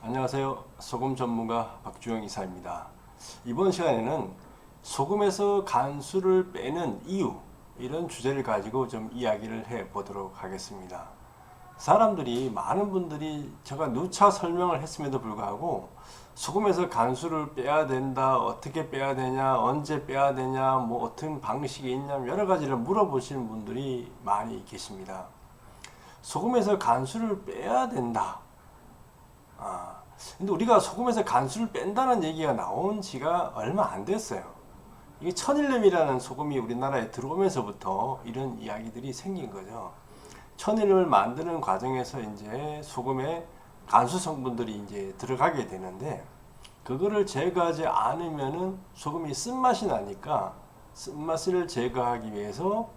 안녕하세요. 소금 전문가 박주영 이사입니다. 이번 시간에는 소금에서 간수를 빼는 이유, 이런 주제를 가지고 좀 이야기를 해 보도록 하겠습니다. 많은 분들이 제가 누차 설명을 했음에도 불구하고 소금에서 간수를 빼야 된다, 어떻게 빼야 되냐, 언제 빼야 되냐, 뭐 어떤 방식이 있냐, 여러 가지를 물어보시는 분들이 많이 계십니다. 소금에서 간수를 빼야 된다. 근데 우리가 소금에서 간수를 뺀다는 얘기가 나온 지가 얼마 안 됐어요. 이게 천일염이라는 소금이 우리나라에 들어오면서부터 이런 이야기들이 생긴 거죠. 천일염을 만드는 과정에서 이제 소금에 간수 성분들이 이제 들어가게 되는데, 그거를 제거하지 않으면은 소금이 쓴맛이 나니까 쓴맛을 제거하기 위해서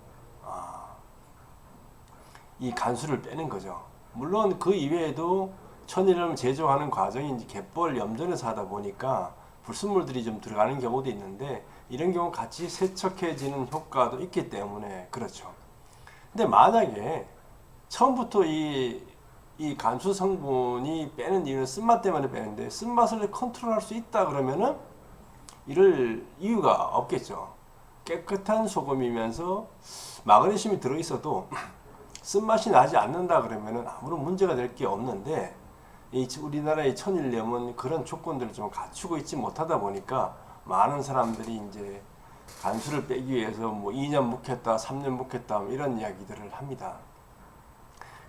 이 간수를 빼는 거죠. 물론 그 이외에도 천일염을 제조하는 과정이 이제 갯벌 염전에서 하다 보니까 불순물들이 좀 들어가는 경우도 있는데, 이런 경우 같이 세척해지는 효과도 있기 때문에 그렇죠. 근데 만약에 처음부터 이 간수 성분이 빼는 이유는 쓴맛 때문에 빼는데, 쓴맛을 컨트롤할 수 있다 그러면은 이럴 이유가 없겠죠. 깨끗한 소금이면서 마그네슘이 들어있어도 쓴맛이 나지 않는다 그러면은 아무런 문제가 될 게 없는데, 우리나라의 천일염은 그런 조건들을 좀 갖추고 있지 못하다 보니까 많은 사람들이 이제 간수를 빼기 위해서 뭐 2년 묵혔다, 3년 묵혔다 이런 이야기들을 합니다.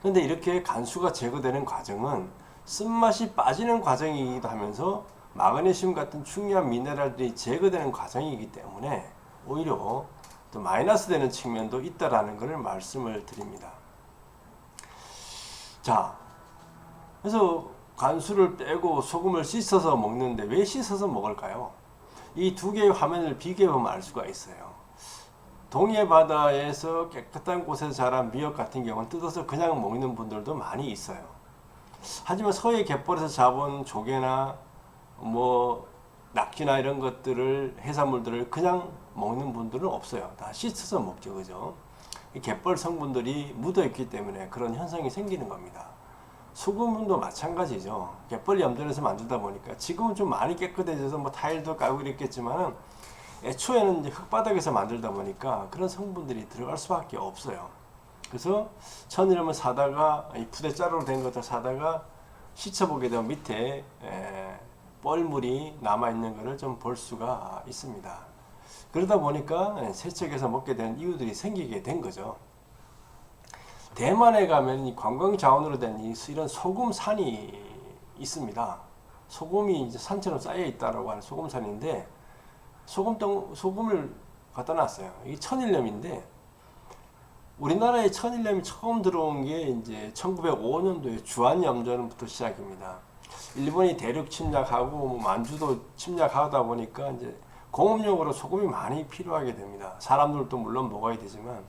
그런데 이렇게 간수가 제거되는 과정은 쓴맛이 빠지는 과정이기도 하면서 마그네슘 같은 중요한 미네랄들이 제거되는 과정이기 때문에 오히려 또 마이너스 되는 측면도 있다라는 것을 말씀을 드립니다. 자, 그래서 간수를 빼고 소금을 씻어서 먹는데 왜 씻어서 먹을까요? 이 두 개의 화면을 비교해보면 알 수가 있어요. 동해 바다에서 깨끗한 곳에서 자란 미역 같은 경우는 뜯어서 그냥 먹는 분들도 많이 있어요. 하지만 서해 갯벌에서 잡은 조개나 뭐 낙지나 이런 것들을, 해산물들을 그냥 먹는 분들은 없어요. 다 씻어서 먹죠, 그죠? 이 갯벌 성분들이 묻어 있기 때문에 그런 현상이 생기는 겁니다. 소금도 마찬가지죠. 갯벌 염전에서 만들다 보니까 지금은 좀 많이 깨끗해져서 뭐 타일도 깔고 이랬겠지만, 애초에는 이제 흙바닥에서 만들다 보니까 그런 성분들이 들어갈 수밖에 없어요. 그래서 천일염을 사다가 이 부대자루로 된 것들 사다가 씻어보게 되면 밑에 뻘물이 남아있는 것을 좀 볼 수가 있습니다. 그러다 보니까 세척해서 먹게 되는 이유들이 생기게 된 거죠. 대만에 가면 이 관광 자원으로 된 이런 소금산이 있습니다. 소금이 이제 산처럼 쌓여 있다라고 하는 소금산인데, 소금을 갖다 놨어요. 이게 천일염인데, 우리나라에 천일염이 처음 들어온 게 이제 1905년도에 주한염전부터 시작입니다. 일본이 대륙 침략하고 뭐 만주도 침략하다 보니까 이제 공업용으로 소금이 많이 필요하게 됩니다. 사람들도 물론 먹어야 되지만.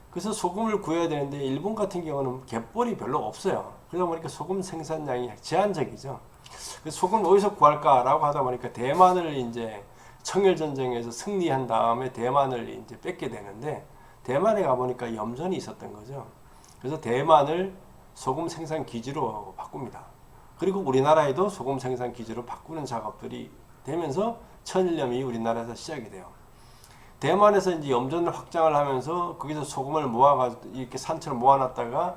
그래서 소금을 구해야 되는데 일본 같은 경우는 갯벌이 별로 없어요. 그러다 보니까 소금 생산량이 제한적이죠. 그래서 소금 어디서 구할까라고 하다 보니까 대만을 이제 청일전쟁에서 승리한 다음에 대만을 이제 뺏게 되는데, 대만에 가보니까 염전이 있었던 거죠. 그래서 대만을 소금 생산 기지로 바꿉니다. 그리고 우리나라에도 소금 생산 기지로 바꾸는 작업들이 되면서 천일염이 우리나라에서 시작이 돼요. 대만에서 이제 염전을 확장을 하면서 거기서 소금을 모아가지고 이렇게 산처럼 모아놨다가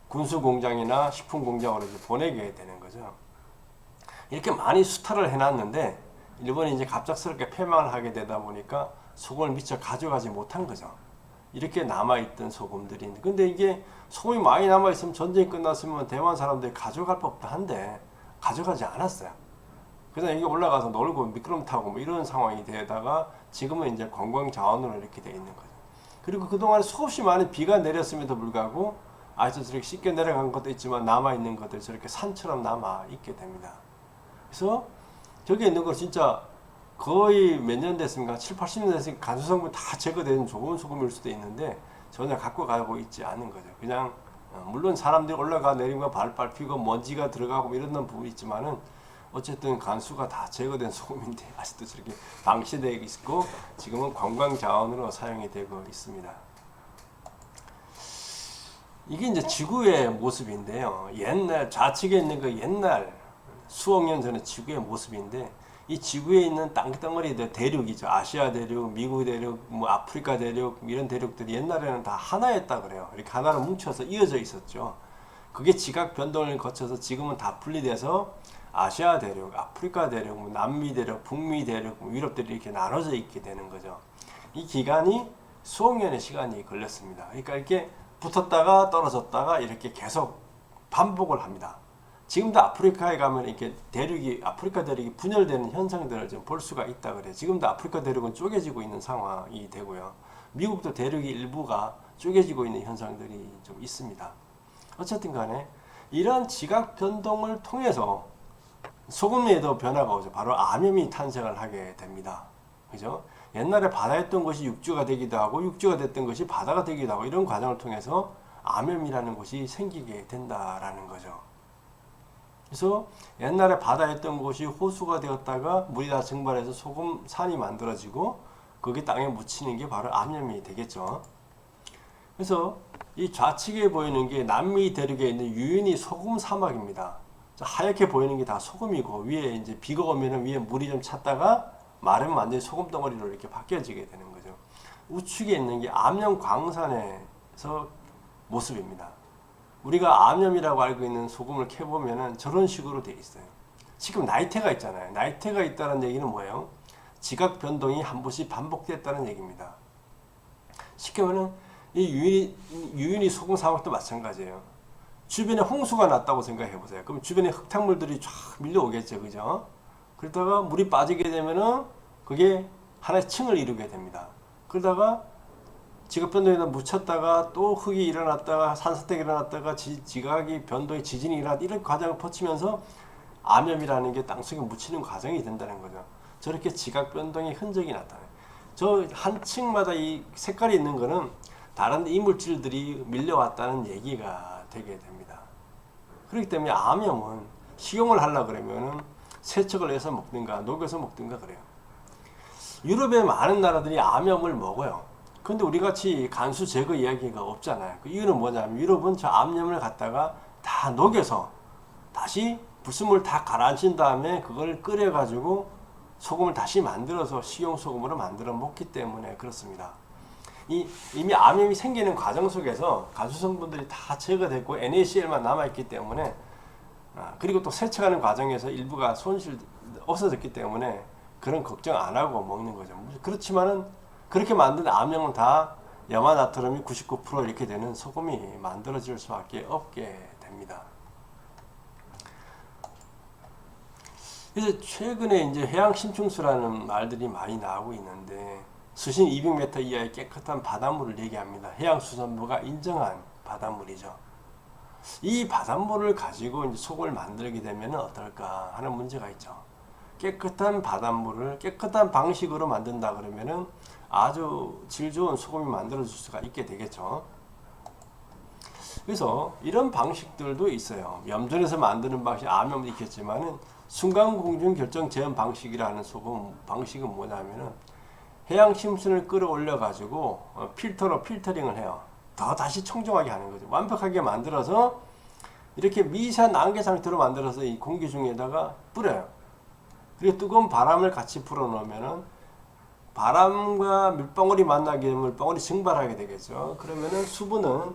군수 공장이나 식품 공장으로 이제 보내게 되는 거죠. 이렇게 많이 수탈을 해놨는데 일본이 이제 갑작스럽게 패망을 하게 되다 보니까 소금을 미처 가져가지 못한 거죠. 이렇게 남아있던 소금들이. 근데 이게 소금이 많이 남아있으면 전쟁이 끝났으면 대만 사람들이 가져갈 법도 한데 가져가지 않았어요. 그래서 여기 올라가서 놀고 미끄럼 타고 뭐 이런 상황이 되다가 지금은 이제 관광 자원으로 이렇게 되어 있는 거죠. 그리고 그동안 수없이 많은 비가 내렸음에도 불구하고 아직도 저렇게 쉽게 내려간 것도 있지만 남아있는 것들이 저렇게 산처럼 남아있게 됩니다. 그래서 저기 있는 거 진짜 거의 몇 년 됐습니까? 7, 80년 됐으니까 간수 성분 다 제거된 좋은 소금일 수도 있는데 전혀 갖고 가고 있지 않은 거죠. 그냥 물론 사람들이 올라가 내리면 발 밟히고 먼지가 들어가고 이런 부분이 있지만은 어쨌든 간수가 다 제거된 소금인데 아직도 저렇게 방치되어 있고 지금은 관광 자원으로 사용이 되고 있습니다. 이게 이제 지구의 모습인데요. 옛날 좌측에 있는 그 옛날 수억 년 전의 지구의 모습인데 이 지구에 있는 땅덩어리들 대륙이죠. 아시아 대륙, 미국 대륙, 뭐 아프리카 대륙 이런 대륙들이 옛날에는 다 하나였다 그래요. 이렇게 하나로 뭉쳐서 이어져 있었죠. 그게 지각 변동을 거쳐서 지금은 다 분리돼서 아시아 대륙, 아프리카 대륙, 뭐 남미 대륙, 북미 대륙, 뭐 유럽 대륙 이렇게 나눠져 있게 되는 거죠. 이 기간이 수억 년의 시간이 걸렸습니다. 그러니까 이렇게 붙었다가 떨어졌다가 이렇게 계속 반복을 합니다. 지금도 아프리카에 가면 이렇게 아프리카 대륙이 분열되는 현상들을 좀 볼 수가 있다 그래요. 지금도 아프리카 대륙은 쪼개지고 있는 상황이 되고요. 미국도 대륙이 일부가 쪼개지고 있는 현상들이 좀 있습니다. 어쨌든 간에 이러한 지각 변동을 통해서 소금에도 변화가 오죠. 바로 암염이 탄생을 하게 됩니다. 그죠? 옛날에 바다였던 것이 육지가 되기도 하고 육지가 됐던 것이 바다가 되기도 하고 이런 과정을 통해서 암염이라는 것이 생기게 된다라는 거죠. 그래서 옛날에 바다였던 곳이 호수가 되었다가 물이 다 증발해서 소금산이 만들어지고 거기 땅에 묻히는 게 바로 암염이 되겠죠. 그래서 이 좌측에 보이는 게 남미 대륙에 있는 유인이 소금 사막입니다. 하얗게 보이는 게 다 소금이고 위에 이제 비가 오면은 위에 물이 좀 찼다가 마르면 완전히 소금 덩어리로 이렇게 바뀌어지게 되는 거죠. 우측에 있는 게 암염 광산에서 모습입니다. 우리가 암염이라고 알고 있는 소금을 캐보면은 저런 식으로 되어 있어요. 지금 나이테가 있잖아요. 나이테가 있다는 얘기는 뭐예요? 지각 변동이 한 번씩 반복됐다는 얘기입니다. 쉽게 말하면 이 유인이 소금 사막도 마찬가지예요. 주변에 홍수가 났다고 생각해 보세요. 그럼 주변에 흙탕물들이 쫙 밀려오겠죠. 그죠? 그러다가 물이 빠지게 되면은 그게 하나의 층을 이루게 됩니다. 그러다가 지각 변동에다 묻혔다가 또 흙이 일어났다가 산사태가 일어났다가 지각이 변동이 지진이 일어났다 이런 과정을 거치면서 암염이라는 게 땅속에 묻히는 과정이 된다는 거죠. 저렇게 지각 변동의 흔적이 나타나요. 저 한 층마다 이 색깔이 있는 거는 다른 이물질들이 밀려왔다는 얘기가 되게 됩니다. 그렇기 때문에 암염은 식용을 하려고 그러면은 세척을 해서 먹든가 녹여서 먹든가 그래요. 유럽의 많은 나라들이 암염을 먹어요. 근데 우리 같이 간수 제거 이야기가 없잖아요. 그 이유는 뭐냐면 유럽은 저 암염을 갖다가 다 녹여서 다시 불순물 다 가라앉힌 다음에 그걸 끓여 가지고 소금을 다시 만들어서 식용 소금으로 만들어 먹기 때문에 그렇습니다. 이미 암염이 생기는 과정 속에서 간수 성분들이 다 제거됐고 NaCl만 남아있기 때문에 그리고 또 세척하는 과정에서 일부가 없어졌기 때문에 그런 걱정 안 하고 먹는 거죠. 그렇지만은 그렇게 만든 암염은 다 염화나트륨이 99% 이렇게 되는 소금이 만들어질 수밖에 없게 됩니다. 그래서 최근에 이제 해양 심층수라는 말들이 많이 나오고 있는데 수심 200m 이하의 깨끗한 바닷물을 얘기합니다. 해양수산부가 인정한 바닷물이죠. 이 바닷물을 가지고 이제 속을 만들게 되면 어떨까 하는 문제가 있죠. 깨끗한 바닷물을 깨끗한 방식으로 만든다 그러면은 아주 질 좋은 소금이 만들어질 수가 있게 되겠죠. 그래서 이런 방식들도 있어요. 염전에서 만드는 방식, 암염도 있겠지만은 순간공중 결정 제한 방식이라는 소금 방식은 뭐냐면은 해양 심순을 끌어올려 가지고 필터로 필터링을 해요. 더 다시 청정하게 하는 거죠. 완벽하게 만들어서 이렇게 미세한 안개 상태로 만들어서 이 공기 중에다가 뿌려요. 그리고 뜨거운 바람을 같이 불어 넣으면은 바람과 물방울이 만나게 되면 물방울이 증발하게 되겠죠. 그러면은 수분은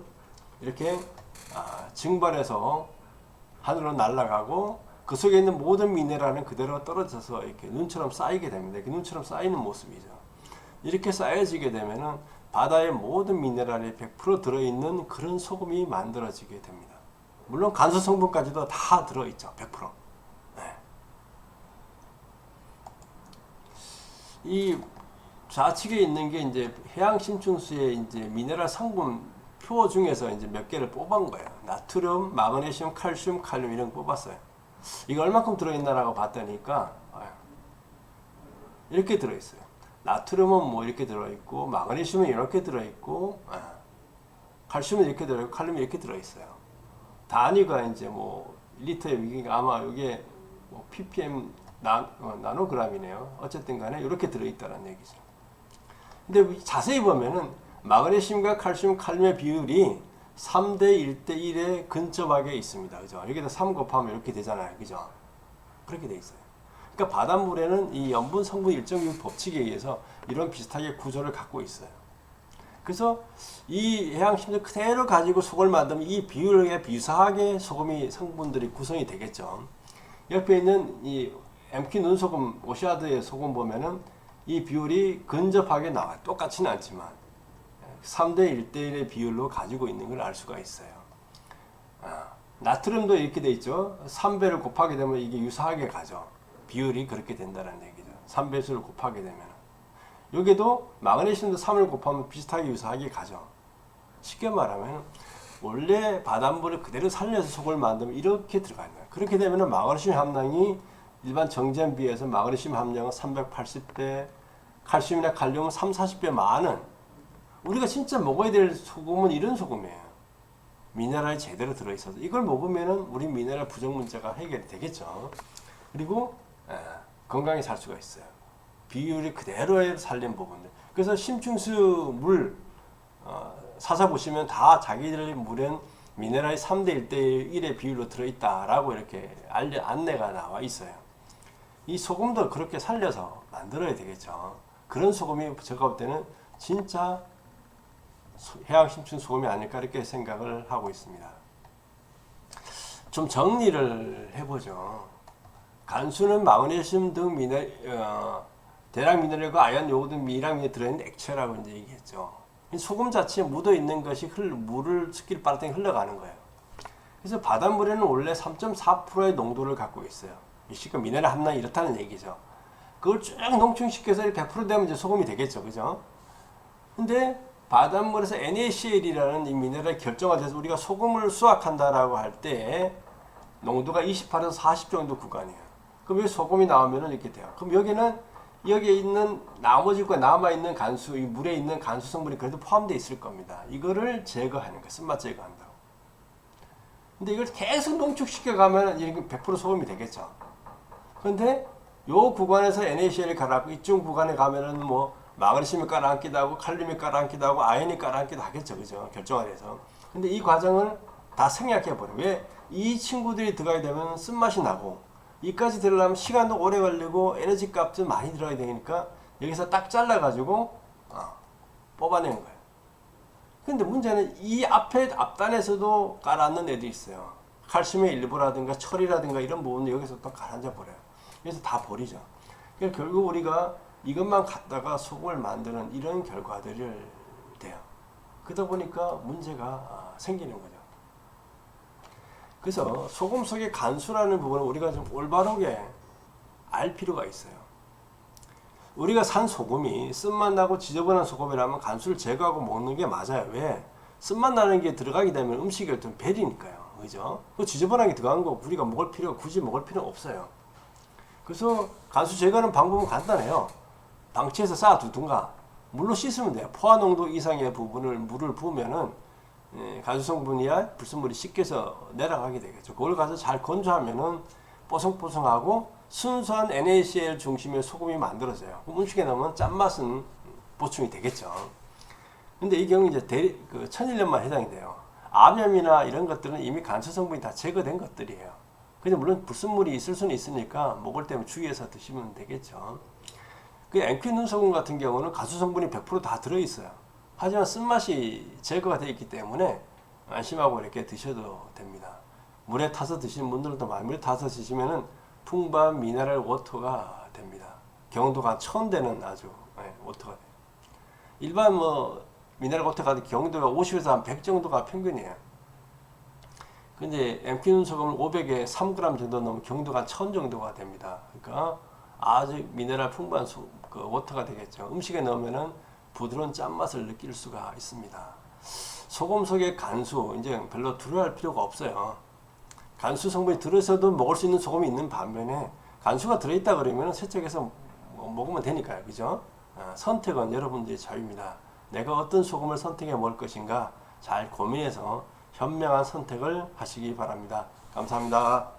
이렇게 증발해서 하늘로 날아가고 그 속에 있는 모든 미네랄은 그대로 떨어져서 이렇게 눈처럼 쌓이게 됩니다. 이렇게 눈처럼 쌓이는 모습이죠. 이렇게 쌓여지게 되면은 바다의 모든 미네랄이 100% 들어있는 그런 소금이 만들어지게 됩니다. 물론 간수 성분까지도 다 들어있죠. 100%. 네. 이 좌측에 있는 게 이제 해양 심층수의 이제 미네랄 성분 표 중에서 이제 몇 개를 뽑은 거예요. 나트륨, 마그네슘, 칼슘, 칼륨 이런 거 뽑았어요. 이거 얼마큼 들어있나라고 봤더니까 이렇게 들어있어요. 나트륨은 뭐 이렇게 들어있고, 마그네슘은 이렇게 들어있고, 칼슘은 이렇게 들어있고, 칼륨이 이렇게 들어있어요. 단위가 이제 뭐 리터의 위기가 아마 이게 뭐 ppm 나노그램이네요. 어쨌든 간에 이렇게 들어있다는 얘기죠. 근데 자세히 보면은 마그네슘과 칼슘, 칼륨의 비율이 3대 1대 1에 근접하게 있습니다. 그죠? 여기다 3 곱하면 이렇게 되잖아요. 그죠? 그렇게 돼 있어요. 그러니까 바닷물에는 이 염분 성분 일정 법칙에 의해서 이런 비슷하게 구조를 갖고 있어요. 그래서 이 해양심지 그대로 가지고 속을 만들면 이 비율에 비슷하게 소금이 성분들이 구성이 되겠죠. 옆에 있는 이 MQ 눈소금 오시아드의 소금 보면은 이 비율이 근접하게 나와요. 똑같지는 않지만 3대 1대1의 비율로 가지고 있는 걸 알 수가 있어요. 나트륨도 이렇게 돼 있죠. 3배를 곱하게 되면 이게 유사하게 가죠. 비율이 그렇게 된다는 얘기죠. 3배수를 곱하게 되면. 여기도 마그네슘도 3을 곱하면 비슷하게 유사하게 가죠. 쉽게 말하면 원래 바닷물을 그대로 살려서 속을 만들면 이렇게 들어가는 거예요. 그렇게 되면 마그네슘 함량이 일반 정제에 비해서 마그네슘 함량은 380배, 칼슘이나 칼륨은 3, 40배 많은, 우리가 진짜 먹어야 될 소금은 이런 소금이에요. 미네랄이 제대로 들어있어서 이걸 먹으면 우리 미네랄 부족 문제가 해결이 되겠죠. 그리고 건강히 살 수가 있어요. 비율이 그대로에 살린 부분들. 그래서 심층수 물 사서 보시면 다 자기들의 물엔 미네랄이 3대 1대 1의 비율로 들어있다라고 이렇게 안내가 나와 있어요. 이 소금도 그렇게 살려서 만들어야 되겠죠. 그런 소금이 제가 볼 때는 진짜 해양 심층 소금이 아닐까 이렇게 생각을 하고 있습니다. 좀 정리를 해보죠. 간수는 마그네슘 등 대량 미네랄과 아연, 요오 등 미량 미네랄이 들어있는 액체라고 이제 얘기했죠. 소금 자체에 묻어 있는 것이 물을 습기를 빨았더니 흘러가는 거예요. 그래서 바닷물에는 원래 3.4%의 농도를 갖고 있어요. 그러니까 미네랄 함량이 이렇다는 얘기죠. 그걸 쭉 농축시켜서 100% 되면 이제 소금이 되겠죠, 그죠? 근데 바닷물에서 NaCl이라는 이 미네랄이 결정화돼서 우리가 소금을 수확한다라고 할 때 농도가 28에서 40 정도 구간이에요. 그럼 여기 소금이 나오면은 이렇게 돼요. 그럼 여기에 있는 나머지가 남아있는 간수, 이 물에 있는 간수 성분이 그래도 포함되어 있을 겁니다. 이거를 제거하는 거예요. 쓴맛 제거한다고. 근데 이걸 계속 농축시켜 가면 100% 소금이 되겠죠. 그런데 요 구간에서 NaCl이 가라앉고 이쪽 구간에 가면은 뭐 마그네슘이 깔아앉기도 하고 칼륨이 깔아앉기도 하고 아연이 깔아앉기도 하겠죠. 그죠? 결정화돼서. 근데 이 과정을 다 생략해버려. 왜? 이 친구들이 들어가게 되면 쓴맛이 나고 이까지 들어가면 시간도 오래 걸리고 에너지 값도 많이 들어가야 되니까 여기서 딱 잘라가지고 뽑아내는 거예요. 근데 문제는 이 앞단에서도 깔아앉는 애도 있어요. 칼슘의 일부라든가 철이라든가 이런 부분도 여기서 또 가라앉아 버려요. 그래서 다 버리죠. 그러니까 결국 우리가 이것만 갖다가 소금을 만드는 이런 결과들이 돼요. 그러다 보니까 문제가 생기는 거죠. 그래서 소금 속의 간수라는 부분을 우리가 좀 올바르게 알 필요가 있어요. 우리가 산 소금이 쓴맛 나고 지저분한 소금이라면 간수를 제거하고 먹는 게 맞아요. 왜? 쓴맛 나는 게 들어가게 되면 음식이 좀 배리니까요. 그죠? 그 지저분한 게 들어간 거 우리가 굳이 먹을 필요는 없어요. 그래서 간수 제거하는 방법은 간단해요. 방치해서 쌓아두든가 물로 씻으면 돼요. 포화 농도 이상의 부분을 물을 부으면은 간수 성분이야 불순물이 씻겨서 내려가게 되겠죠. 그걸 가서 잘 건조하면은 뽀송뽀송하고 순수한 NaCl 중심의 소금이 만들어져요. 음식에 넣으면 짠맛은 보충이 되겠죠. 근데 이 경우 이제 천일염만 해당이 돼요. 암염이나 이런 것들은 이미 간수 성분이 다 제거된 것들이에요. 근데 물론 불순물이 있을 수는 있으니까 먹을 때면 주의해서 드시면 되겠죠. 그 MQ 눈소금 같은 경우는 간수 성분이 100% 다 들어있어요. 하지만 쓴맛이 제거가 되어 있기 때문에 안심하고 이렇게 드셔도 됩니다. 물에 타서 드시는 분들도 많아요. 물에 타서 드시면은 풍부한 미네랄 워터가 됩니다. 경도가 1000 되는 아주 워터가 돼요. 일반 미네랄 워터가 경도가 50에서 한 100 정도가 평균이에요. 근데 MQ 눈소금을 500에 3g 정도 넣으면 경도가 1000 정도가 됩니다. 그러니까 아주 미네랄 풍부한 워터가 되겠죠. 음식에 넣으면은 부드러운 짠맛을 느낄 수가 있습니다. 소금 속의 간수 이제 별로 두려워할 필요가 없어요. 간수 성분이 들어서도 먹을 수 있는 소금이 있는 반면에 간수가 들어있다 그러면 세척해서 먹으면 되니까요. 그죠? 선택은 여러분들의 자유입니다. 내가 어떤 소금을 선택해 먹을 것인가 잘 고민해서 현명한 선택을 하시기 바랍니다. 감사합니다.